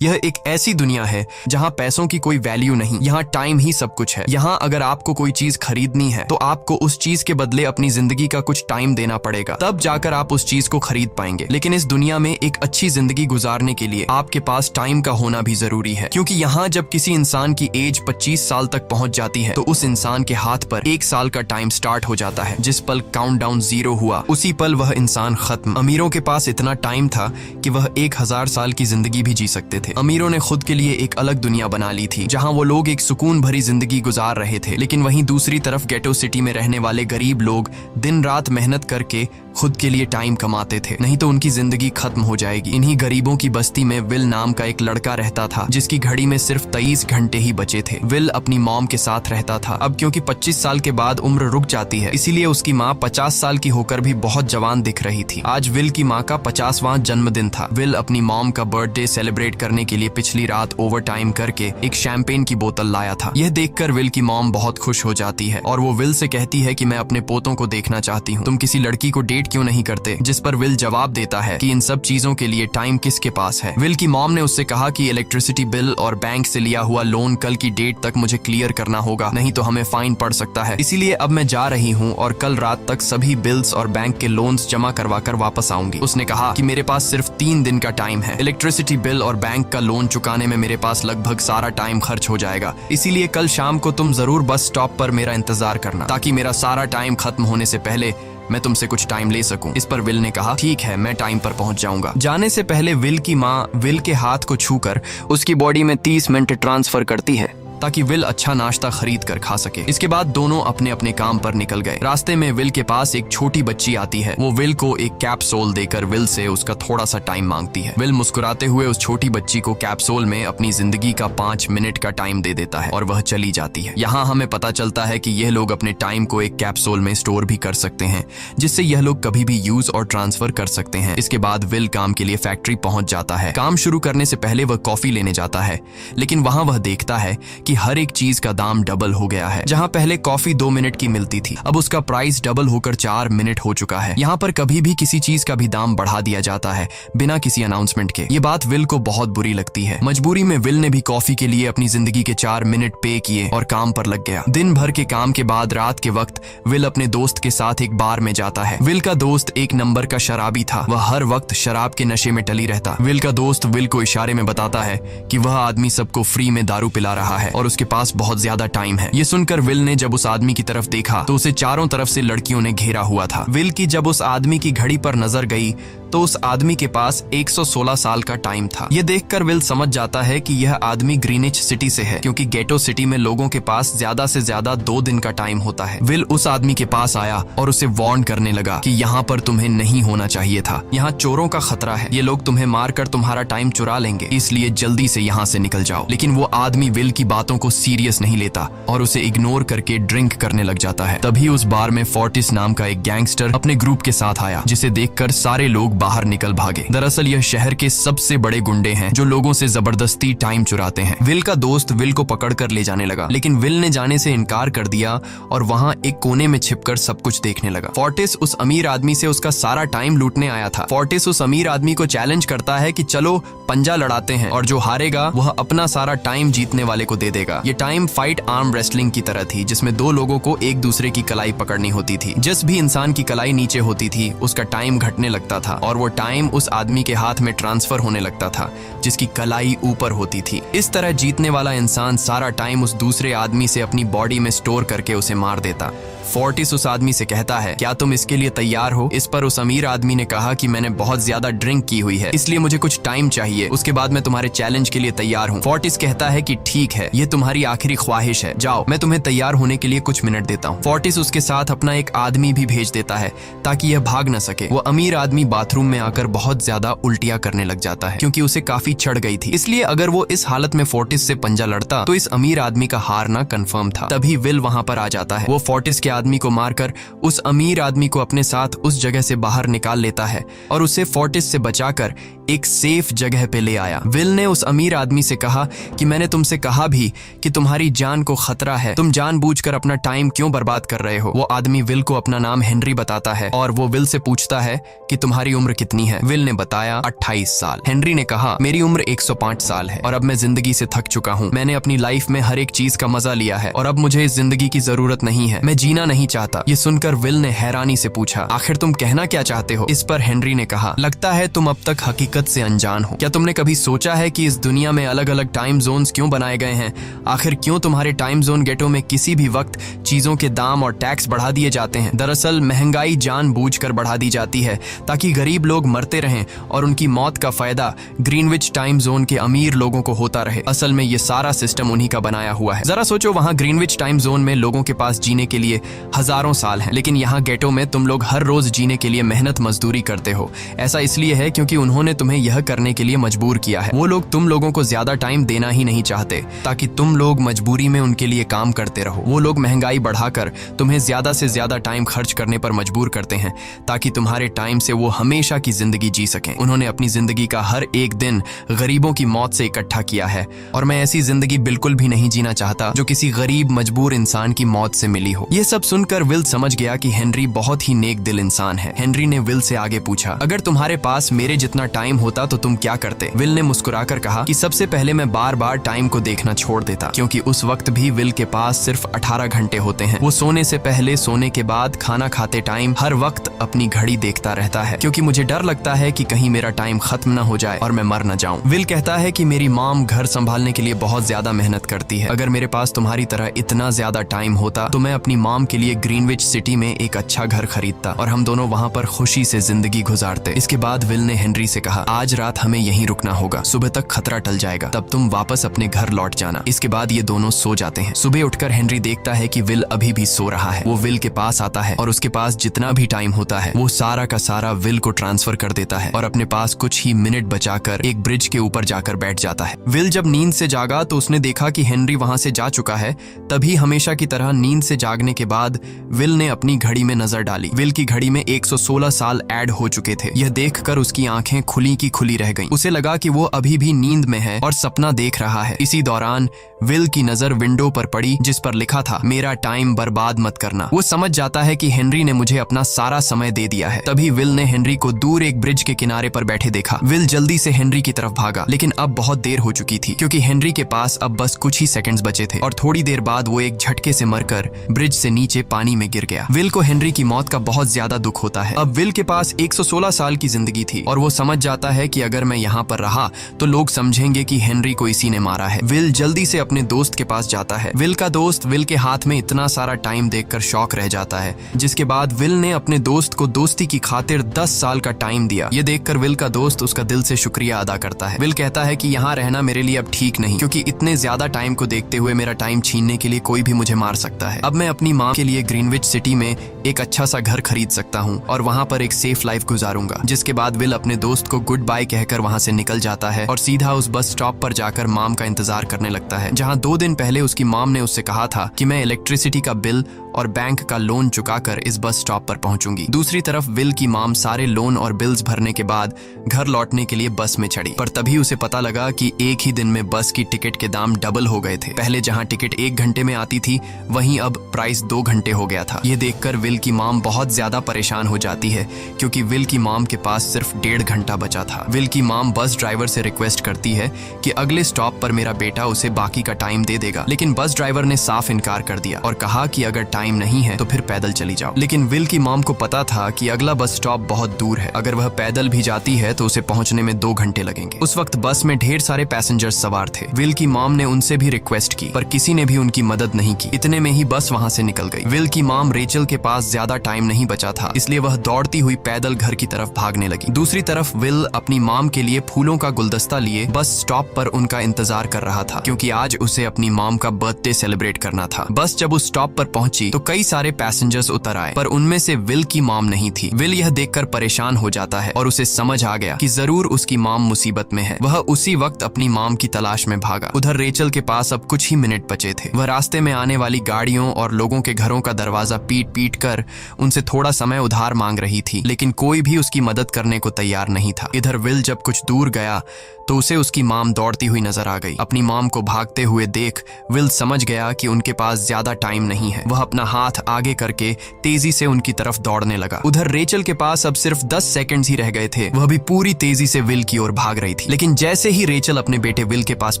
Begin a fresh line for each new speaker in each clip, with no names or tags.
यह एक ऐसी दुनिया है जहां पैसों की कोई वैल्यू नहीं, यहाँ टाइम ही सब कुछ है। यहाँ अगर आपको कोई चीज खरीदनी है तो आपको उस चीज के बदले अपनी जिंदगी का कुछ टाइम देना पड़ेगा, तब जाकर आप उस चीज को खरीद पाएंगे। लेकिन इस दुनिया में एक अच्छी जिंदगी गुजारने के लिए आपके पास टाइम का होना भी जरूरी है, क्योंकि यहाँ जब किसी इंसान की एज 25 साल तक पहुंच जाती है तो उस इंसान के हाथ पर 1 साल का टाइम स्टार्ट हो जाता है। जिस पल काउंटडाउन 0 हुआ उसी पल वह इंसान खत्म। अमीरों के पास इतना टाइम था कि वह 1000 साल की जिंदगी भी जी सकते थे। अमीरों ने खुद के लिए एक अलग दुनिया बना ली थी जहां वो लोग एक सुकून भरी जिंदगी गुजार रहे थे, लेकिन वहीं दूसरी तरफ गेटो सिटी में रहने वाले गरीब लोग दिन रात मेहनत करके खुद के लिए टाइम कमाते थे, नहीं तो उनकी जिंदगी खत्म हो जाएगी। इन्हीं गरीबों की बस्ती में विल नाम का एक लड़का रहता था जिसकी घड़ी में सिर्फ 23 घंटे ही बचे थे। विल अपनी मॉम के साथ रहता था। अब क्योंकि 25 साल के बाद उम्र रुक जाती है, इसीलिए उसकी माँ 50 साल की होकर भी बहुत जवान दिख रही थी। आज विल की माँ का 50वां जन्मदिन था। विल अपनी मॉम का बर्थडे सेलिब्रेट करने के लिए पिछली रात ओवर टाइम करके एक शैंपेन की बोतल लाया था। यह देखकर विल की मॉम बहुत खुश हो जाती है और वो विल से कहती है कि मैं अपने पोतों को देखना चाहती हूँ, तुम किसी लड़की को डेट क्यों नहीं करते? जिस पर विल जवाब देता है कि इन सब चीजों के लिए टाइम किसके पास है। विल की मॉम ने उससे कहा कि इलेक्ट्रिसिटी बिल और बैंक से लिया हुआ लोन कल की डेट तक मुझे क्लियर करना होगा, नहीं तो हमें फाइन पड़ सकता है। इसीलिए अब मैं जा रही हूँ और कल रात तक सभी बिल्स और बैंक के लोन्स जमा करवा कर वापस आऊंगी। उसने कहा कि मेरे पास सिर्फ 3 दिन का टाइम है। इलेक्ट्रिसिटी बिल और बैंक का लोन चुकाने में मेरे पास लगभग सारा टाइम खर्च हो जाएगा, इसीलिए कल शाम को तुम जरूर बस स्टॉप पर मेरा इंतजार करना, ताकि मेरा सारा टाइम खत्म होने से पहले मैं तुमसे कुछ टाइम ले सकूं। इस पर विल ने कहा ठीक है, मैं टाइम पर पहुंच जाऊंगा। जाने से पहले विल की माँ विल के हाथ को छूकर उसकी बॉडी में 30 मिनट ट्रांसफर करती है ताकि विल अच्छा नाश्ता खरीद कर खा सके। इसके बाद दोनों अपने अपने काम पर निकल गए। रास्ते में विल के पास एक छोटी बच्ची आती है। वो विल को एक कैप्सूल देकर विल से उसका थोड़ा सा टाइम मांगती है। विल मुस्कुराते हुए उस छोटी बच्ची को कैप्सूल में अपनी जिंदगी का 5 मिनट का टाइम दे देता है और वह चली जाती है। यहाँ हमें पता चलता है कि यह लोग अपने टाइम को एक कैप्सूल में स्टोर भी कर सकते हैं, जिससे यह लोग कभी भी यूज और ट्रांसफर कर सकते हैं। इसके बाद विल काम के लिए फैक्ट्री पहुंच जाता है। काम शुरू करने से पहले वह कॉफी लेने जाता है, लेकिन वहां वह देखता है कि हर एक चीज का दाम डबल हो गया है। जहां पहले कॉफी 2 मिनट की मिलती थी, अब उसका प्राइस डबल होकर 4 मिनट हो चुका है। यहाँ पर कभी भी किसी चीज का भी दाम बढ़ा दिया जाता है बिना किसी अनाउंसमेंट के। ये बात विल को बहुत बुरी लगती है। मजबूरी में विल ने भी कॉफी के लिए अपनी जिंदगी के 4 मिनट पे किए और काम पर लग गया। दिन भर के काम के बाद रात के वक्त विल अपने दोस्त के साथ एक बार में जाता है। विल का दोस्त एक नंबर का शराबी था। वह हर वक्त शराब के नशे में टली रहता। विल का दोस्त विल को इशारे में बताता है कि वह आदमी सबको फ्री में दारू पिला रहा है और उसके पास बहुत ज्यादा टाइम है। ये सुनकर विल ने जब उस आदमी की तरफ देखा तो उसे चारों तरफ से लड़कियों ने घेरा हुआ था। विल की जब उस आदमी की घड़ी पर नजर गई तो उस आदमी के पास 116 साल का टाइम था। ये देखकर विल समझ जाता है कि यह आदमी ग्रीनिच सिटी से है, क्योंकि गेटो सिटी में लोगों के पास ज्यादा से ज्यादा 2 दिन का टाइम होता है। विल उस आदमी के पास आया और उसे वार्न करने लगा कि यहाँ पर तुम्हें नहीं होना चाहिए था। यहाँ चोरों का खतरा है, ये लोग तुम्हें मारकर तुम्हारा टाइम चुरा लेंगे, इसलिए जल्दी से यहाँ से निकल जाओ। लेकिन वो आदमी विल की बातों को सीरियस नहीं लेता और उसे इग्नोर करके ड्रिंक करने लग जाता है। तभी उस बार में फोर्टिस नाम का एक गैंगस्टर अपने ग्रुप के साथ आया, जिसे देखकर सारे लोग बाहर निकल भागे। दरअसल यह शहर के सबसे बड़े गुंडे हैं जो लोगों से जबरदस्ती टाइम चुराते हैं। विल का दोस्त विल को पकड़कर ले जाने लगा, लेकिन विल ने जाने से इनकार कर दिया और वहां एक कोने में छिपकर सब कुछ देखने लगा। फोर्टिस उस अमीर आदमी से उसका सारा टाइम लूटने आया था। फोर्टिस उस अमीर आदमी को चैलेंज करता है कि चलो पंजा लड़ाते हैं और जो हारेगा वह अपना सारा टाइम जीतने वाले को दे देगा। ये टाइम फाइट आर्म रेसलिंग की तरह थी, जिसमें 2 लोगों को एक दूसरे की कलाई पकड़नी होती थी। जिस भी इंसान की कलाई नीचे होती थी उसका टाइम घटने लगता था और वो टाइम उस आदमी के हाथ में ट्रांसफर होने लगता था जिसकी कलाई ऊपर होती थी। इस तरह जीतने वाला इंसान सारा टाइम उस दूसरे आदमी से अपनी बॉडी में स्टोर करके उसे मार देता। फोर्टिस उस आदमी से कहता है, क्या तुम इसके लिए तैयार हो? इस पर उस अमीर आदमी ने कहा कि मैंने बहुत ज्यादा ड्रिंक की हुई है, इसलिए मुझे कुछ टाइम चाहिए, उसके बाद मैं तुम्हारे चैलेंज के लिए तैयार हूँ। फोर्टिस कहता है कि ठीक है, ये तुम्हारी आखिरी ख्वाहिश है, जाओ, मैं तुम्हें तैयार होने के लिए कुछ मिनट देता हूँ। फोर्टिस उसके साथ अपना एक आदमी भी भेज देता है ताकि यह भाग न सके। वो अमीर आदमी बाथरूम में आकर बहुत ज्यादा उल्टियां करने लग जाता है, क्योंकि उसे काफी चढ़ गई थी। इसलिए अगर वो इस हालत में फोर्टिस से पंजा लड़ता तो इस अमीर आदमी का हारना कंफर्म था। तभी विल वहां पर आ जाता है। वो फोर्टिस के आदमी को मारकर उस अमीर आदमी को अपने साथ उस जगह से बाहर निकाल लेता है और उसे फोर्टिस से बचाकर एक सेफ जगह पे ले आया। विल ने उस अमीर आदमी से कहा कि मैंने तुमसे कहा भी कि तुम्हारी जान को खतरा है, तुम जानबूझकर अपना टाइम क्यों बर्बाद कर रहे हो। वो आदमी विल को अपना नाम हेनरी बताता है और वो विल से पूछता है कि तुम्हारी उम्र कितनी है। विल ने बताया 28 साल। हेनरी ने कहा मेरी उम्र 105 साल है और अब मैं जिंदगी से थक चुका हूँ। मैंने अपनी लाइफ में हर एक चीज का मजा लिया है और अब मुझे इस जिंदगी की जरूरत नहीं है, मैं जीना नहीं चाहता। ये सुनकर विल ने हैरानी से पूछा आखिर तुम कहना क्या चाहते हो। इस पर हेनरी ने कहा लगता है तुम अब तक हकीकत से अनजान हो। क्या तुमने कभी सोचा है कि इस दुनिया में अलग अलग टाइम जोन्स क्यों बनाए गए हैं? आखिर क्यों तुम्हारे टाइम जोन गेटो में किसी भी वक्त चीजों के दाम और टैक्स बढ़ा दिए जाते हैं? दरअसल महंगाई जानबूझकर बढ़ा दी जाती है ताकि गरीब लोग मरते रहें और उनकी मौत का फायदा ग्रीनविच टाइम जोन के अमीर लोगों को होता रहे। असल में ये सारा सिस्टम उन्हीं का बनाया हुआ है। जरा सोचो, वहाँ ग्रीनविच टाइम जोन में लोगों के पास जीने के लिए हजारों साल हैं, लेकिन यहाँ गेटो में तुम लोग हर रोज जीने के लिए मेहनत मजदूरी करते हो। ऐसा इसलिए है क्योंकि उन्होंने तुम्हें यह करने के लिए मजबूर किया है। वो लोग तुम लोगों को ज्यादा टाइम देना ही नहीं चाहते ताकि तुम लोग मजबूरी में उनके लिए काम करते रहो। वो लोग महंगाई बढ़ाकर तुम्हें ज्यादा से ज्यादा टाइम खर्च करने पर मजबूर करते हैं ताकि तुम्हारे टाइम से वो हमेशा की जिंदगी जी सकें। उन्होंने अपनी जिंदगी का हर एक दिन गरीबों की मौत से इकट्ठा किया है और मैं ऐसी जिंदगी बिल्कुल भी नहीं जीना चाहता जो किसी गरीब मजबूर इंसान की मौत से मिली हो। ये सब सुनकर विल समझ गया कि हेनरी बहुत ही नेक दिल इंसान है। हेनरी ने विल से आगे पूछा अगर तुम्हारे पास मेरे जितना टाइम होता तो तुम क्या करते? विल ने मुस्कुराकर कहा कि सबसे पहले मैं बार बार टाइम को देखना छोड़ देता, क्योंकि उस वक्त भी विल के पास सिर्फ 18 घंटे होते हैं। वो सोने से पहले, सोने के बाद, खाना खाते टाइम हर वक्त अपनी घड़ी देखता रहता है क्योंकि मुझे डर लगता है कि कहीं मेरा टाइम खत्म न हो जाए और मैं मर न जाऊं। विल कहता है कि मेरी मॉम घर संभालने के लिए बहुत ज्यादा मेहनत करती है। अगर मेरे पास तुम्हारी तरह इतना ज्यादा टाइम होता तो मैं अपनी मॉम के लिए ग्रीनविच सिटी में एक अच्छा घर खरीदता और हम दोनों वहाँ पर खुशी से जिंदगी गुजारते। इसके बाद विल ने हेनरी से कहा आज रात हमें यहीं रुकना होगा, सुबह तक खतरा टल जाएगा, तब तुम वापस अपने घर लौट जाना। इसके बाद ये दोनों सो जाते हैं। सुबह उठकर हेनरी देखता है कि विल अभी भी सो रहा है। वो विल के पास आता है और उसके पास जितना भी टाइम होता है वो सारा का सारा विल को ट्रांसफर कर देता है और अपने पास कुछ ही मिनट बचाकर एक ब्रिज के ऊपर जाकर बैठ जाता है। विल जब नींद से जागा तो उसने देखा कि हेनरी वहां से जा चुका है। तभी हमेशा की तरह नींद से जागने के बाद विल ने अपनी घड़ी में नजर डाली। विल की घड़ी में 116 साल ऐड हो चुके थे। यह देखकर उसकी आंखें खुली की खुली रह गईं। उसे लगा कि वो अभी भी नींद में है और सपना देख रहा है। इसी दौरान विल की नजर विंडो पर पड़ी जिस पर लिखा था मेरा टाइम बर्बाद मत करना। वो समझ जाता है कि हेनरी ने मुझे अपना सारा समय दे दिया है। तभी विल ने हेनरी को दूर एक ब्रिज के किनारे पर बैठे देखा। विल जल्दी से हेनरी की तरफ भागा, लेकिन अब बहुत देर हो चुकी थी क्योंकि हेनरी के पास अब बस कुछ ही सेकंड्स बचे थे और थोड़ी देर बाद वो एक झटके से मरकर ब्रिज से नीचे पानी में गिर गया। विल को हेनरी की मौत का बहुत ज्यादा दुख होता है। अब विल के पास 116 साल की जिंदगी थी और वो समझ जाता है कि अगर मैं यहाँ पर रहा तो लोग समझेंगे कि हेनरी को इसी ने मारा है। विल जल्दी से अपने दोस्त के पास जाता है। विल का दोस्त विल के हाथ में इतना सारा टाइम देखकर शॉक रह जाता है, जिसके बाद विल ने अपने दोस्त को दोस्ती की खातिर 10 साल का टाइम दिया। ये देखकर विल का दोस्त उसका दिल से शुक्रिया अदा करता है। विल कहता है कि यहाँ रहना मेरे लिए अब ठीक नहीं, क्योंकि इतने ज्यादा टाइम को देखते हुए मेरा टाइम छीनने के लिए कोई भी मुझे मार सकता है। अब मैं अपनी माँ के लिए ग्रीनविच सिटी में एक अच्छा सा घर खरीद सकता हूँ और वहाँ पर एक सेफ लाइफ गुजारूंगा। जिसके बाद विल अपने दोस्त को गुड बाय कहकर वहाँ से निकल जाता है और सीधा उस बस स्टॉप पर जाकर मॉम का इंतजार करने लगता है, जहाँ 2 दिन पहले उसकी मॉम ने उससे कहा था कि मैं इलेक्ट्रिसिटी का बिल और बैंक का लोन चुकाकर इस बस स्टॉप पर पहुंचूंगी। दूसरी तरफ विल की मॉम सारे लोन और बिल्स भरने के बाद घर लौटने के लिए बस में चढ़ी, पर तभी उसे पता लगा कि एक ही दिन में बस की टिकट के दाम डबल हो गए थे। पहले जहां टिकट 1 घंटे में आती थी वहीं अब प्राइस 2 घंटे हो गया था। ये देखकर विल की मॉम बहुत ज्यादा परेशान हो जाती है क्योंकि विल की मॉम के पास सिर्फ 1.5 घंटा बचा था। विल की मॉम बस ड्राइवर से रिक्वेस्ट करती है कि अगले स्टॉप पर मेरा बेटा उसे बाकी का टाइम दे देगा, लेकिन बस ड्राइवर ने साफ इनकार कर दिया और कहा कि अगर टाइम नहीं है तो फिर पैदल चली जाओ। लेकिन विल की मॉम को पता था कि अगला बस स्टॉप बहुत दूर है, अगर वह पैदल भी जाती है तो उसे पहुंचने में 2 घंटे लगेंगे। उस वक्त बस में ढेर सारे पैसेंजर्स सवार थे। विल की मॉम ने उनसे भी रिक्वेस्ट की पर किसी ने भी उनकी मदद नहीं की। इतने में ही बस वहां से निकल गई। विल की मॉम रेचल के पास ज्यादा टाइम नहीं बचा था, इसलिए वह दौड़ती हुई पैदल घर की तरफ भागने लगी। दूसरी तरफ विल अपनी मॉम के लिए फूलों का गुलदस्ता लिए बस स्टॉप पर उनका इंतजार कर रहा था, क्योंकि आज उसे अपनी मॉम का बर्थडे सेलिब्रेट करना था। बस जब उस स्टॉप पर पहुंची तो कई सारे पैसेंजर्स उतर आए, पर उनमें से विल की मॉम नहीं थी। विल यह देखकर परेशान हो जाता है और उसे समझ आ गया कि जरूर उसकी मॉम मुसीबत में है। वह उसी वक्त अपनी मॉम की तलाश में भागा। उधर रेचल के पास अब कुछ ही मिनट बचे थे। वह रास्ते में आने वाली गाड़ियों और लोगों के घरों का दरवाजा पीट पीट कर उनसे थोड़ा समय उधार मांग रही थी, लेकिन कोई भी उसकी मदद करने को तैयार नहीं था। इधर विल जब कुछ दूर गया तो उसे उसकी मॉम दौड़ती हुई नजर आ गई। अपनी मॉम को भागते हुए देख विल समझ गया कि उनके पास ज्यादा टाइम नहीं है। वह अपना हाथ आगे करके तेजी से उनकी तरफ दौड़ने लगा। उधर रेचल के पास अब सिर्फ 10 सेकंड्स ही रह गए थे। वह भी पूरी तेजी से विल की ओर भाग रही थी, लेकिन जैसे ही रेचल अपने बेटे विल के पास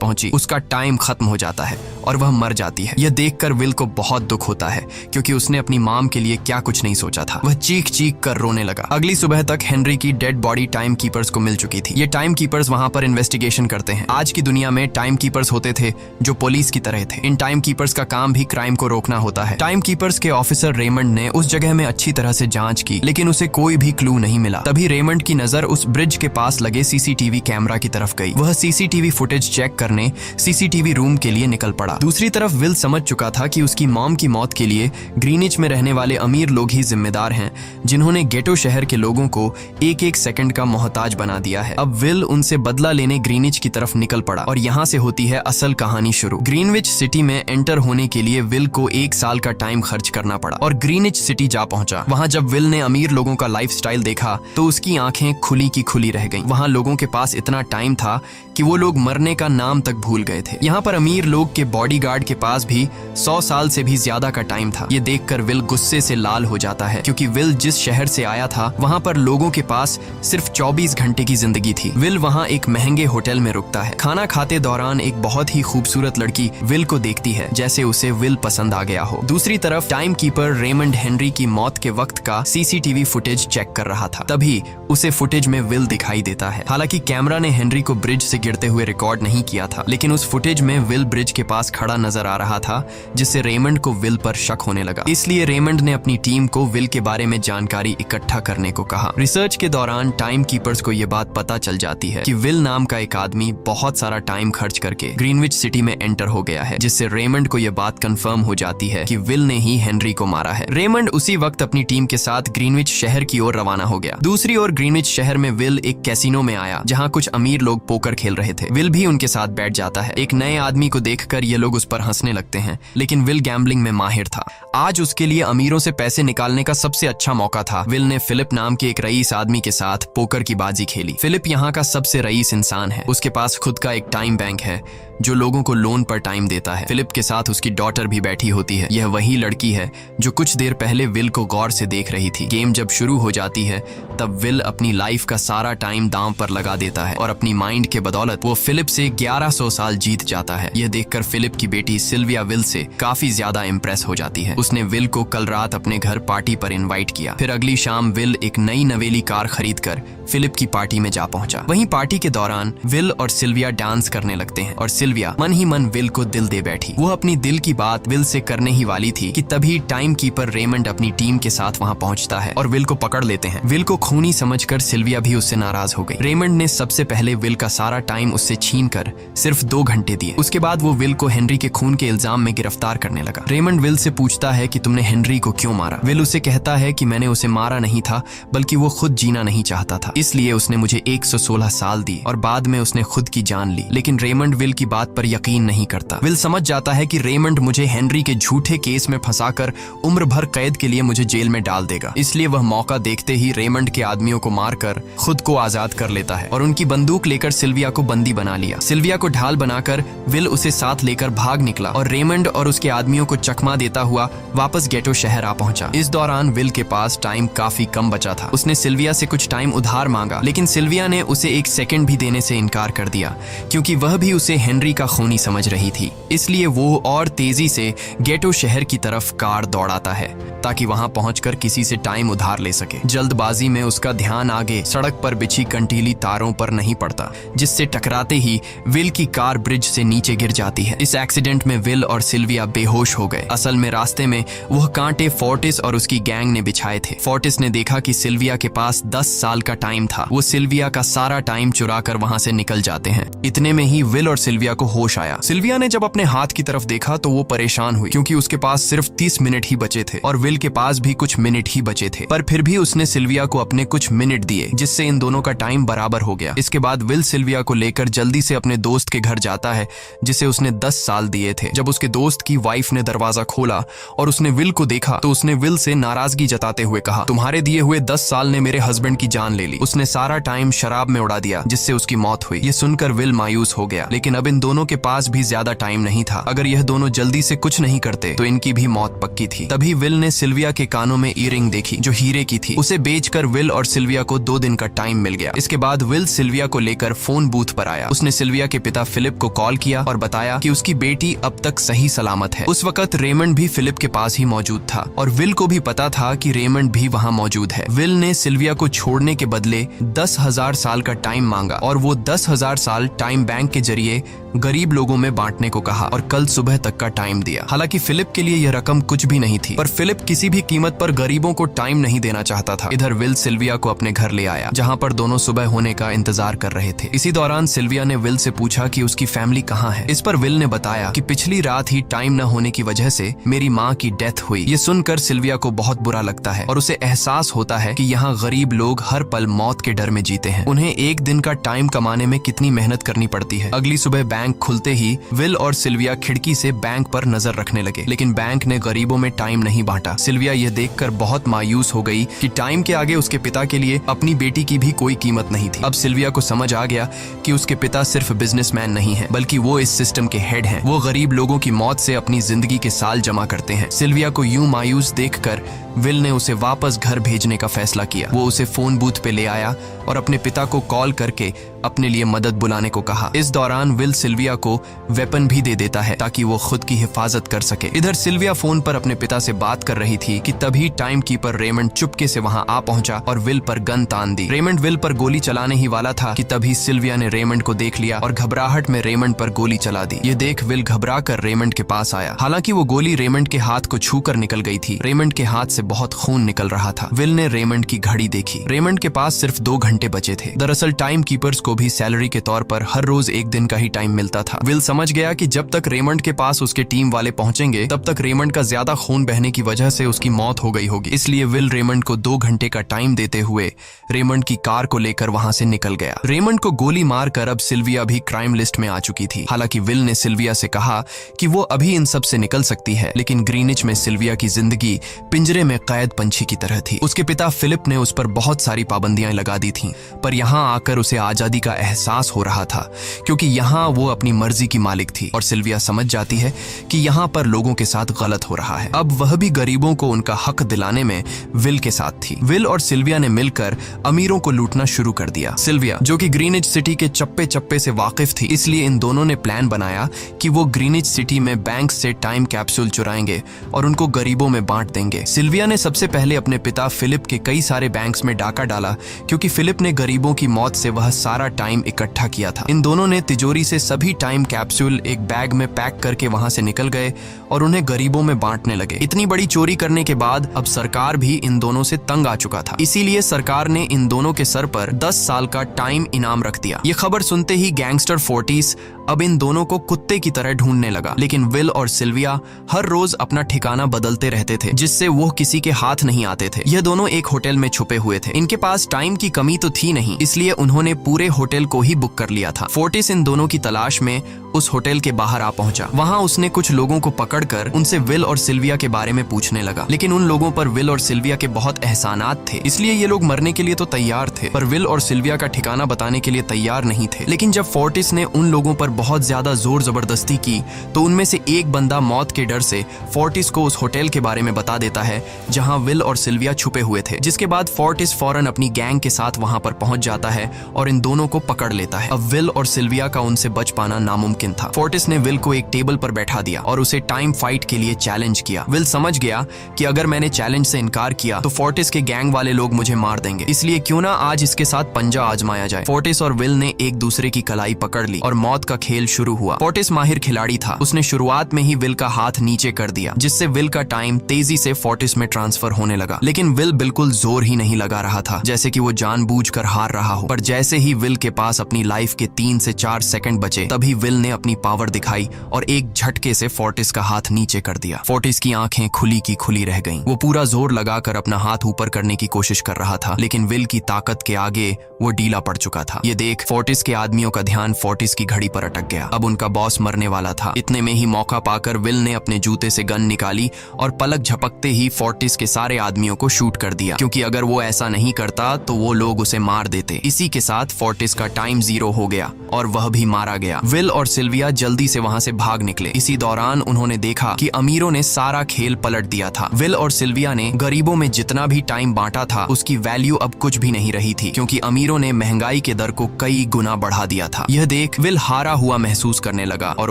पहुंची, उसका टाइम खत्म हो जाता है और वह मर जाती है। यह देखकर विल को बहुत दुख होता है, क्योंकि उसने अपनी मॉम के लिए क्या कुछ नहीं सोचा था। वह चीख चीख कर रोने लगा। अगली सुबह तक हेनरी की डेड बॉडी टाइम कीपर्स को मिल चुकी थी। ये टाइम कीपर्स वहां पर इन्वेस्टिगेशन करते हैं। आज की दुनिया में टाइम कीपर्स होते थे जो पुलिस की तरह थे। इन टाइम कीपर्स का काम भी क्राइम को रोकना होता है। टाइम कीपर्स के ऑफिसर रेमंड ने उस जगह में अच्छी तरह से जांच की, लेकिन उसे कोई भी क्लू नहीं मिला। तभी रेमंड की नजर उस ब्रिज के पास लगे सीसीटीवी कैमरा की तरफ गई। वह सीसीटीवी फुटेज चेक करने सीसीटीवी रूम के लिए निकल पड़ा। दूसरी तरफ विल समझ चुका था कि उसकी मॉम की मौत के लिए ग्रीनिच में रहने वाले अमीर लोग ही जिम्मेदार हैं, जिन्होंने गेटो शहर के लोगों को एक एक सेकंड का मोहताज बना दिया है। अब विल उनसे बदला लेने ग्रीनिच की तरफ निकल पड़ा और यहाँ से होती है असल कहानी शुरू। ग्रीनविच सिटी में एंटर होने के लिए विल को 1 साल का टाइम खर्च करना पड़ा और ग्रीनिच सिटी जा पहुंचा। वहां जब विल ने अमीर लोगों का लाइफस्टाइल देखा तो उसकी आंखें खुली की खुली रह गईं। वहां लोगों के पास इतना टाइम था कि वो लोग मरने का नाम तक भूल गए थे। यहाँ पर अमीर लोग के बॉडीगार्ड के पास भी 100 साल से भी ज्यादा का टाइम था। ये देखकर विल गुस्से से लाल हो जाता है, क्योंकि विल जिस शहर से आया था वहां पर लोगों के पास सिर्फ 24 घंटे की जिंदगी थी। विल वहां एक महंगे होटल में रुकता है। खाना खाते दौरान एक बहुत ही खूबसूरत लड़की विल को देखती है, जैसे उसे विल पसंद आ गया हो। दूसरी तरफ टाइम कीपर रेमंड हेनरी की मौत के वक्त का सीसीटीवी फुटेज चेक कर रहा था। तभी उसे फुटेज में विल दिखाई देता है। हालांकि कैमरा ने हेनरी को ब्रिज से गिरते हुए रिकॉर्ड नहीं किया था, लेकिन उस फुटेज में विल ब्रिज के पास खड़ा नजर आ रहा था, जिससे रेमंड को विल पर शक होने लगा। इसलिए रेमंड ने अपनी टीम को विल के बारे में जानकारी इकट्ठा करने को कहा। रिसर्च के दौरान टाइम कीपर्स को यह बात पता चल जाती है कि विल नाम का एक आदमी बहुत सारा टाइम खर्च करके ग्रीनविच सिटी में एंटर हो गया है, जिससे रेमंड को यह बात कंफर्म हो जाती है कि विल ने ही हेनरी को मारा है। रेमंड उसी वक्त अपनी टीम के साथ ग्रीनविच शहर की ओर रवाना हो गया। दूसरी ओर ग्रीनविच शहर में विल एक कैसीनो में आया, जहां कुछ अमीर लोग पोकर खेल रहे थे। विल भी उनके साथ बैठ जाता है। एक नए आदमी को देखकर ये लोग उस पर हंसने लगते हैं, लेकिन विल गैम्बलिंग में माहिर था। आज उसके लिए अमीरों से पैसे निकालने का सबसे अच्छा मौका था। विल ने फिलिप नाम के एक रईस आदमी के साथ पोकर की बाजी खेली। फिलिप यहाँ का सबसे रईस इंसान है। उसके पास खुद का एक टाइम बैंक है जो लोगों को लोन पर टाइम देता है। फिलिप के साथ उसकी डॉटर भी बैठी होती है। यह वही लड़की है जो कुछ देर पहले विल को गौर से देख रही थी। गेम जब शुरू हो जाती है तब विल अपनी लाइफ का सारा टाइम दांव पर लगा देता है और अपनी माइंड के बदौलत वो फिलिप से 1100 साल जीत जाता है। यह देखकर फिलिप की बेटी सिल्विया विल से काफी ज्यादा इम्प्रेस हो जाती है। उसने विल को कल रात अपने घर पार्टी पर इनवाइट किया। फिर अगली शाम विल एक नई नवेली कार खरीदकर फिलिप की पार्टी में जा पहुंचा। वहीं पार्टी के दौरान विल और सिल्विया डांस करने लगते हैं और सिल्विया मन ही मन विल को दिल दे बैठी। वो अपनी दिल की बात विल से करने ही वाली थी कि तभी टाइम कीपर रेमंड अपनी टीम के साथ वहां पहुंचता है और विल को पकड़ लेते हैं। विल को खूनी समझकर सिल्विया भी उससे नाराज हो गई। रेमंड ने सबसे पहले विल का सारा टाइम उससे छीनकर सिर्फ 2 घंटे दिए। उसके बाद वो विल को हेनरी के खून के इल्जाम में गिरफ्तार करने लगा। रेमंड विल से पूछता है कि तुमने हेनरी को क्यों मारा। विल उसे कहता है कि मैंने उसे मारा नहीं था, बल्कि वो खुद जीना नहीं चाहता था, इसलिए उसने मुझे 116 साल दिए और बाद में उसने खुद की जान ली। लेकिन रेमंड विल की बात पर यकीन नहीं करता। विल समझ जाता है कि रेमंड मुझे हेनरी के झूठे केस में फंसाकर उम्र भर कैद के लिए मुझे जेल में डाल देगा। इसलिए वह मौका देखते ही रेमंड के आदमियों को मारकर खुद को आजाद कर लेता है और उनकी बंदूक लेकर सिल्विया को बंदी बना लिया। सिल्विया को ढाल बनाकर विल उसे साथ लेकर भाग निकला और रेमंड और उसके आदमियों को चकमा देता हुआ वापस गेटो शहर आ पहुंचा। इस दौरान विल के पास टाइम काफी कम बचा था। उसने सिल्विया से कुछ टाइम उधार मांगा, लेकिन सिल्विया ने उसे 1 सेकंड भी देने से इनकार कर दिया, क्योंकि वह भी उसे हेनरी का खूनी समझ रही थी। इसलिए वो और तेजी से गेटो शहर की तरफ कार दौड़ाता है ताकि वहां पहुंचकर किसी से टाइम उधार ले सके। जल्दबाजी में उसका ध्यान आगे सड़क पर बिछी कंटीली तारों पर नहीं पड़ता, जिससे टकराते ही विल की कार ब्रिज से नीचे गिर जाती है। इस एक्सीडेंट में विल और सिल्विया बेहोश हो गए। असल में रास्ते में वह कांटे फोर्टिस और उसकी गैंग ने बिछाए थे। फोर्टिस ने देखा कि सिल्विया के पास 10 साल का टाइम था। वो सिल्विया का सारा टाइम चुरा कर वहां से निकल जाते हैं। इतने में ही विल और सिल्विया को होश आया। सिल्विया ने जब अपने हाथ की तरफ देखा तो वो परेशान हुई, क्योंकि उसके पास सिर्फ सिर्फ 30 मिनट ही बचे थे और विल के पास भी कुछ मिनट ही बचे थे, पर फिर भी उसने सिल्विया को अपने कुछ मिनट दिए, जिससे इन दोनों का टाइम बराबर हो गया। इसके बाद विल सिल्विया को लेकर जल्दी से अपने दोस्त के घर जाता है जिसे उसने 10 साल दिए थे। जब उसके दोस्त की वाइफ ने दरवाजा खोला और उसने विल को देखा तो उसने विल से नाराजगी जताते हुए कहा, तुम्हारे दिए हुए 10 साल ने मेरे हस्बैंड की जान ले ली। उसने सारा टाइम शराब में उड़ा दिया जिससे उसकी मौत हुई। ये सुनकर विल मायूस हो गया, लेकिन अब इन दोनों के पास भी ज्यादा टाइम नहीं था। अगर यह दोनों जल्दी से कुछ नहीं करते तो इनकी भी मौत पक्की थी। तभी विल ने सिल्विया के कानों में ईयरिंग देखी जो हीरे की थी। उसे बेचकर विल और सिल्विया को 2 दिन का टाइम मिल गया। इसके बाद विल सिल्विया को लेकर फोन बूथ पर आया। उसने सिल्विया के पिता फिलिप को कॉल किया और बताया कि उसकी बेटी अब तक सही सलामत है। उस वक्त रेमंड भी फिलिप के पास ही मौजूद था और विल को भी पता था कि रेमंड भी वहाँ मौजूद है। विल ने सिल्विया को छोड़ने के बदले 10,000 साल का टाइम मांगा और वो 10,000 साल टाइम बैंक के जरिए गरीब लोगों में बांटने को कहा और कल सुबह तक का टाइम दिया। हालांकि फिलिप के लिए यह रकम कुछ भी नहीं थी, पर फिलिप किसी भी कीमत पर गरीबों को टाइम नहीं देना चाहता था। इधर विल सिल्विया को अपने घर ले आया जहां पर दोनों सुबह होने का इंतजार कर रहे थे। इसी दौरान सिल्विया ने विल से पूछा कि उसकी फैमिली कहाँ है। इस पर विल ने बताया कि पिछली रात ही टाइम न होने की वजह से मेरी माँ की डेथ हुई। ये सुनकर सिल्विया को बहुत बुरा लगता है और उसे एहसास होता है कि यहाँ गरीब लोग हर पल मौत के डर में जीते हैं। उन्हें एक दिन का टाइम कमाने में कितनी मेहनत करनी पड़ती है। अगली सुबह बैंक खुलते ही विल और सिल्विया खिड़की से बैंक पर नजर रखने लगे, लेकिन बैंक ने गरीबों में टाइम नहीं बांटा। सिल्विया यह देखकर बहुत मायूस हो गई कि टाइम के आगे उसके पिता के लिए अपनी बेटी की भी कोई कीमत नहीं थी। अब सिल्विया को समझ आ गया कि उसके पिता सिर्फ बिजनेसमैन नहीं है, बल्कि वो इस सिस्टम के हेड हैं। वो गरीब लोगों की मौत से अपनी जिंदगी के साल जमा करते हैं। सिल्विया को यूं मायूस देखकर विल ने उसे वापस घर भेजने का फैसला किया। वो उसे फोन बूथ पे ले आया और अपने पिता को कॉल करके अपने लिए मदद बुलाने को कहा। इस दौरान विल सिल्विया को वेपन भी दे देता है ताकि वो खुद की हिफाजत कर सके। इधर सिल्विया फोन पर अपने पिता से बात कर रही थी कि तभी टाइम कीपर रेमंड चुपके से वहां आ पहुंचा और विल पर गन तान दी। रेमंड विल पर गोली चलाने ही वाला था कि तभी सिल्विया ने रेमंड को देख लिया और घबराहट में रेमंड पर गोली चला दी। ये देख विल घबरा कर रेमंड के पास आया। हालांकि वो गोली रेमंड के हाथ को छू कर निकल गई थी। रेमंड के हाथ से बहुत खून निकल रहा था। विल ने रेमंड की घड़ी देखी। रेमंड के पास सिर्फ 2 घंटे बचे थे। दरअसल टाइम कीपर्स को भी सैलरी के तौर पर हर रोज 1 दिन का ही टाइम मिलता था। विल समझ गया कि जब तक रेमंड के पास उसके टीम वाले पहुंचेंगे तब तक रेमंड का ज्यादा खून बहने की वजह से उसकी मौत हो गई होगी। इसलिए विल रेमंड को 2 घंटे का टाइम देते हुए रेमंड की कार को लेकर वहां से निकल गया। रेमंड को गोली मारकर अब सिल्विया भी क्राइम लिस्ट में आ चुकी थी। हालांकि विल ने सिल्विया से कहा कि वो अभी इन सब से निकल सकती है, लेकिन ग्रीनिच में सिल्विया की जिंदगी पिंजरे में कैद पंछी की तरह थी। उसके पिता फिलिप ने उस पर बहुत सारी पाबंदियां लगा दी थीं, पर यहाँ आकर उसे आजादी का एहसास हो रहा था क्योंकि यहाँ वो अपनी मर्जी की मालिक थी और सिल्विया समझ जाती है कि यहाँ पर लोगों के साथ गलत हो रहा है। अब वह भी गरीबों को उनका हक दिलाने में विल के साथ थी। विल और सिल्विया ने मिलकर अमीरों को लूटना शुरू कर दिया। सिल्विया जो कि ग्रीनिच सिटी के चप्पे चप्पे से वाकिफ थी, इसलिए इन दोनों ने प्लान बनाया कि वो ग्रीनिच सिटी में बैंक से टाइम कैप्सूल चुराएंगे और उनको गरीबों में बांट देंगे। सिल्विया ने सबसे पहले अपने पिता फिलिप के कई सारे बैंक्स में डाका डाला क्योंकि फिलिप ने गरीबों की मौत से वह सारा टाइम इकट्ठा किया था। इन दोनों ने तिजोरी से सभी टाइम कैप्सूल एक बैग में पैक करके वहां से निकल गए और उन्हें गरीबों में बांटने लगे। इतनी बड़ी चोरी करने के बाद अब सरकार भी इन दोनों से तंग आ चुका था, इसीलिए सरकार ने इन दोनों के सर पर 10 साल का टाइम इनाम रख दिया। ये खबर सुनते ही गैंगस्टर फोर्टिस अब इन दोनों को कुत्ते की तरह ढूंढने लगा, लेकिन विल और सिल्विया हर रोज अपना ठिकाना बदलते रहते थे जिससे वो किसी के हाथ नहीं आते थे। यह दोनों एक होटल में छुपे हुए थे। इनके पास टाइम की कमी तो थी नहीं, इसलिए उन्होंने पूरे होटल को ही बुक कर लिया था। फोर्टिस इन दोनों की तलाश में उस होटल के बाहर आ पहुंचा। वहां उसने कुछ लोगों को पकड़कर उनसे विल और सिल्विया के बारे में पूछने लगा, लेकिन उन लोगों पर विल और सिल्विया के बहुत एहसानात थे, इसलिए ये लोग मरने के लिए तो तैयार थे, पर विल और सिल्विया का ठिकाना बताने के लिए तैयार नहीं थे। लेकिन जब फोर्टिस ने उन लोगों पर बहुत ज्यादा जोर जबरदस्ती की तो उनमें से एक बंदा मौत के डर से फोर्टिस को उस होटल के बारे में बता देता है जहां विल और सिल्विया छुपे हुए थे, जिसके बाद फोर्टिस फौरन अपनी गैंग के साथ वहां पर पहुंच जाता है और इन दोनों को पकड़ लेता है। अब विल और सिल्विया का उनसे बच पाना नामुमकिन था। फोर्टिस ने विल को एक टेबल पर बैठा दिया और उसे टाइम फाइट के लिए चैलेंज किया। विल समझ गया कि अगर मैंने चैलेंज से इनकार किया तो फोर्टिस के गैंग वाले लोग मुझे मार देंगे, इसलिए क्यों ना आज इसके साथ पंजा आजमाया जाए। फोर्टिस और विल ने एक दूसरे की कलाई पकड़ ली और मौत का खेल शुरू हुआ। फोर्टिस माहिर खिलाड़ी था। उसने शुरुआत में ही विल का हाथ नीचे कर दिया, जिससे विल का टाइम तेजी से फोर्टिस में ट्रांसफर होने लगा। लेकिन विल बिल्कुल जोर ही नहीं लगा रहा था, जैसे कि वो जानबूझकर हार रहा हो। पर जैसे ही विल के पास अपनी लाइफ के 3 से 4 सेकंड बचे, तभी विल ने अपनी पावर दिखाई और एक झटके से फोर्टिस का हाथ नीचे कर दिया। फोर्टिस की आंखें खुली की खुली रह गईं। वो पूरा जोर लगाकर अपना हाथ ऊपर करने की कोशिश कर रहा था, लेकिन विल की ताकत के आगे वो ढीला पड़ चुका था। ये देख फोर्टिस के आदमियों का ध्यान फोर्टिस की घड़ी पर अटक गया। अब उनका बॉस मरने वाला था। इतने में ही मौका पाकर विल ने अपने जूते से गन निकाली और पलक झपकते ही फोर्टिस के सारे आदमियों को शूट कर दिया, क्योंकि अगर वो ऐसा नहीं करता तो वो लोग उसे मार देते। इसी के साथ फोर्टिस का टाइम 0 हो गया और वह भी मारा गया। विल और सिल्विया जल्दी से वहां से भाग निकले। इसी दौरान उन्होंने देखा कि अमीरों ने सारा खेल पलट दिया था। विल और सिल्विया ने गरीबों में जितना भी टाइम बांटा था, उसकी वैल्यू अब कुछ भी नहीं रही थी, क्योंकि अमीरों ने महंगाई के दर को कई गुना बढ़ा दिया था। यह देख विल हारा हुआ महसूस करने लगा और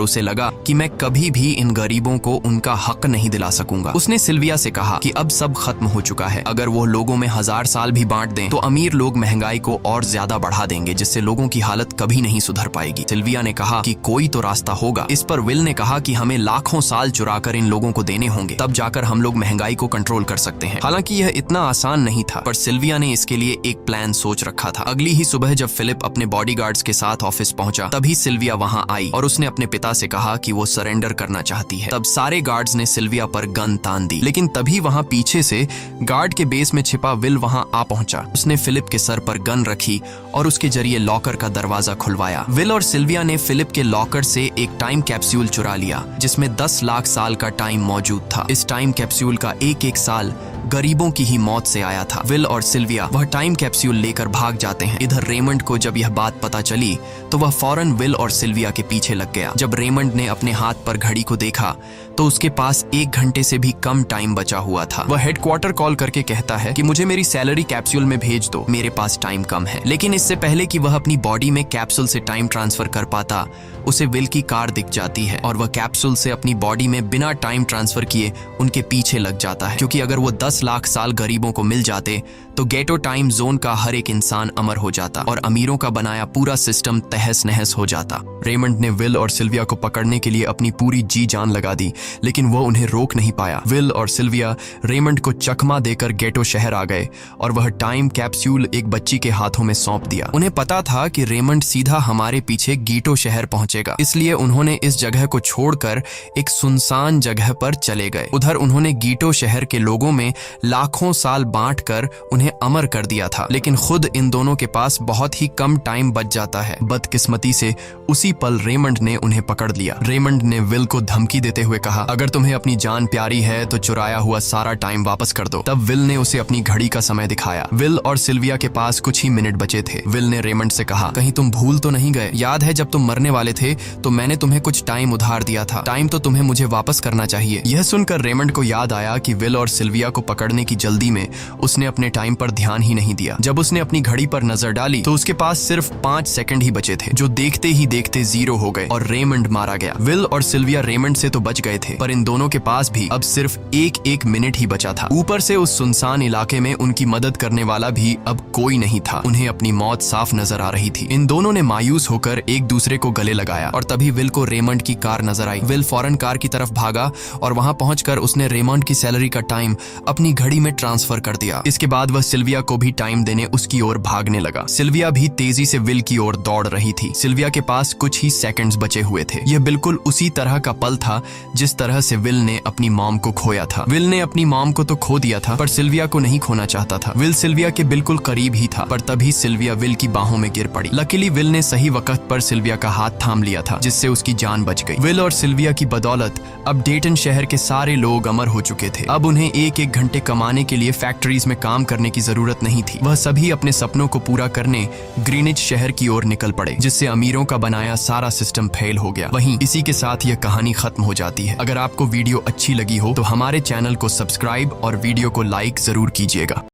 उसे लगा कि मैं कभी भी इन गरीबों को उनका हक नहीं दिला सकूंगा। उसने सिल्विया से कहा कि अब सब खत्म हो चुका है। अगर वो लोगों में 1000 साल भी बांट दें तो अमीर लोग महंगाई को और ज्यादा बढ़ा देंगे, जिससे लोगों की हालत कभी नहीं सुधर पाएगी। सिल्विया ने कहा कि कोई तो रास्ता होगा। इस पर विल ने कहा कि हमें लाखों साल चुराकर इन लोगों को देने होंगे, तब जाकर हम लोग महंगाई को कंट्रोल कर सकते हैं। हालांकि यह इतना आसान नहीं था, पर सिल्विया ने इसके लिए एक प्लान सोच रखा था। अगली ही सुबह जब फिलिप अपने बॉडीगार्ड्स के साथ ऑफिस पहुंचा, तभी सिल्विया वहां आई और उसने अपने पिता से कहा कि वो सरेंडर करना चाहती है। तब सारे गार्ड्स ने सिल्विया पर गन तान दी, लेकिन तभी वहां पीछे से गार्ड के बेस में छिपा विल वहां आ पहुंचा। उसने फिलिप के सर पर गन रखी और उसके जरिए लॉकर का दरवाजा खुलवाया। विल और सिल्विया ने फिलिप के लॉकर से एक टाइम कैप्सूल चुरा लिया, जिसमें 10 लाख साल का टाइम मौजूद था। इस टाइम कैप्सूल का एक साल गरीबों की ही मौत से आया था। विल और सिल्विया वह टाइम कैप्सूल लेकर भाग जाते हैं। इधर रेमंड को जब यह बात पता चली तो वह फौरन विल और सिल्विया के पीछे लग गया। जब रेमंड ने अपने हाथ पर घड़ी को देखा तो उसके पास 1 घंटे से भी कम टाइम बचा हुआ था। वह हेडक्वार्टर कॉल करके कहता है कि मुझे मेरी सैलरी कैप्सूल में भेज दो, मेरे पास टाइम कम है। लेकिन इससे पहले कि वह अपनी बॉडी में कैप्सूल से टाइम ट्रांसफर कर पाता, उसे विल की कार दिख जाती है और वह कैप्सूल से अपनी बॉडी में बिना टाइम ट्रांसफर किए उनके पीछे लग जाता है, क्योंकि अगर वो 10 लाख साल गरीबों को मिल जाते तो गेटो टाइम जोन का हर एक इंसान अमर हो जाता और अमीरों का बनाया पूरा सिस्टम तहस नहस हो जाता। रेमंड ने विल और सिल्विया को पकड़ने के लिए अपनी पूरी जी जान लगा दी, लेकिन वो उन्हें रोक नहीं पाया। विल और सिल्विया रेमंड को चकमा देकर गेटो शहर आ गए और वह टाइम कैप्सूल एक बच्ची के हाथों में सौंप दिया। उन्हें पता था कि रेमंड सीधा हमारे पीछे गीटो शहर पहुंचेगा, इसलिए उन्होंने इस जगह को छोड़कर एक सुनसान जगह पर चले गए। उधर उन्होंने गीटो शहर के लोगों में लाखों साल बांटकर उन्हें अमर कर दिया था, लेकिन खुद इन दोनों के पास बहुत ही कम टाइम बच जाता है। बदकिस्मती से उसी पल रेमंड ने उन्हें पकड़ लिया। रेमंड ने विल को धमकी देते हुए कहा, अगर तुम्हें अपनी जान प्यारी है तो चुराया हुआ सारा टाइम वापस कर दो। तब विल ने उसे अपनी घड़ी का समय दिखाया। विल और सिल्विया के पास कुछ ही मिनट बचे थे। विल ने रेमंड से कहा, कहीं तुम भूल तो नहीं गए? याद है जब तुम मरने वाले थे तो मैंने तुम्हें कुछ टाइम उधार दिया था। टाइम तो तुम्हें मुझे वापस करना चाहिए। यह सुनकर रेमंड को याद आया कि विल और सिल्विया को पकड़ने की जल्दी में उसने अपने टाइम पर ध्यान ही नहीं दिया। जब उसने अपनी घड़ी पर नजर डाली तो उसके पास सिर्फ 5 सेकंड ही बचे थे, जो देखते ही देखते 0 हो गए और रेमंड मारा गया। विल और सिल्विया रेमंड से तो बच गए थे, पर इन दोनों के पास भी अब सिर्फ एक मिनट ही बचा था। ऊपर से उस सुनसान इलाके में उनकी मदद करने वाला भी अब कोई नहीं था। उन्हें अपनी मौत साफ नजर आ रही थी। इन दोनों ने मायूस होकर एक दूसरे को गले लगाया और तभी विल को रेमंड की कार नजर आई। विल फौरन कार की तरफ भागा और वहां पहुंचकर उसने रेमंड की सैलरी का टाइम अपनी घड़ी में ट्रांसफर कर दिया। इसके बाद वह सिल्विया को भी टाइम देने उसकी ओर भागने लगा। सिल्विया भी तेजी से विल की ओर दौड़ रही थी। सिल्विया के पास कुछ ही सेकंड्स बचे हुए थे। यह बिल्कुल उसी तरह का पल था जिस तरह से विल ने अपनी मॉम को खोया था। विल ने अपनी मॉम को तो खो दिया था, पर सिल्विया को नहीं खोना चाहता था। विल सिल्विया के बिल्कुल करीब ही था, पर तभी सिल्विया विल की बाहों में गिर पड़ी। लकीली विल ने सही वक्त पर सिल्विया का हाथ थाम लिया था, जिससे उसकी जान बच गई। विल और सिल्विया की बदौलत अब डेटन शहर के सारे लोग अमर हो चुके थे। अब उन्हें एक घंटे कमाने के लिए फैक्ट्रीज में काम करने की जरूरत नहीं थी। वह सभी अपने सपनों को पूरा करने ग्रीनिच शहर की ओर निकल पड़े, जिससे अमीरों का बनाया सारा सिस्टम फेल हो गया। वहीं इसी के साथ यह कहानी खत्म हो जाती है। अगर आपको वीडियो अच्छी लगी हो तो हमारे चैनल को सब्सक्राइब और वीडियो को लाइक जरूर कीजिएगा।